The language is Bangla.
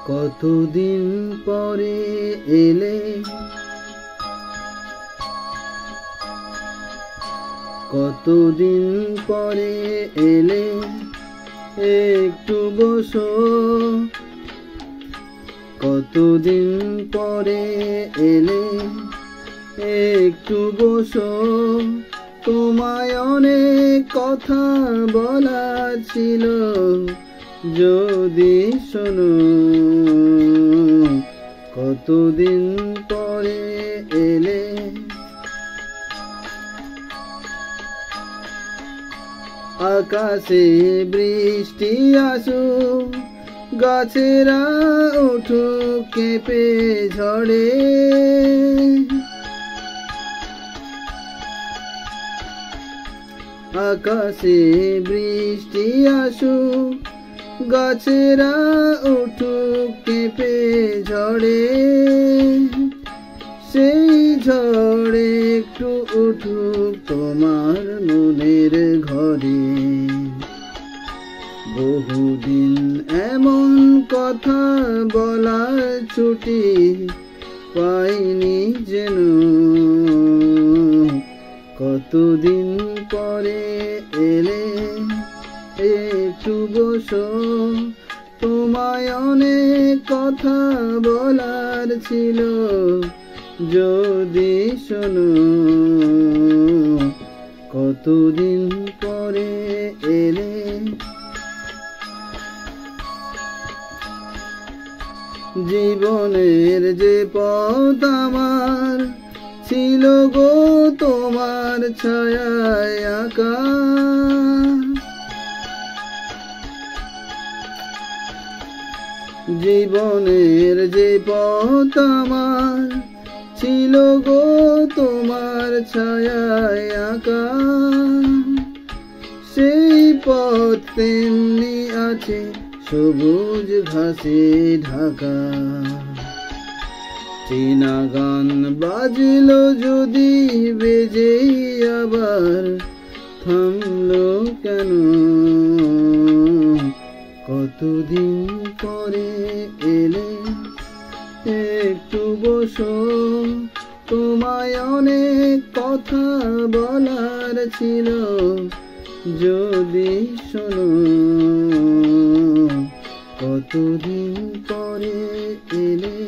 কতদিন পরে এলে, কতদিন পরে এলে, একটু বসো। কতদিন পরে এলে, একটু বসো। তোমায় অনেক কথা বলার ছিল, যদি শোনো। কতদিন পরে এলে, আকাশে বৃষ্টি আসুক, গাছেরা উঠুক কেঁপে ঝড়ে। আকাশে বৃষ্টি আসুক, গাছেরা উঠুক কেঁপে ঝড়ে। সেই ঝড়ে একটু উঠুক তোমার মনের ঘরে। বহুদিন এমন কথা বলার ছুটি পাইনি যেন। কতদিন পরে এলে, একটু বসো। তোমায় অনেক কথা বলার ছিল, যদি শোনো। কতদিন পরে এলে, জীবনের যে পথ আমার ছিল গো তোমার ছায়ায় আঁকা। জীবনের যে পথ আমার ছিল গো তোমার ছায়ায় আঁকা। সেই পথ তেমনি আছে সবুজ ঘাসে ঢাকা। চেনা গান বাজলো যদি বেজেই আবার থামলো কেন। কতদিন পরে এলে, একটু বসো। তোমায় অনেক কথা বলার ছিল, যদি শোনো। কতদিন পরে এলে।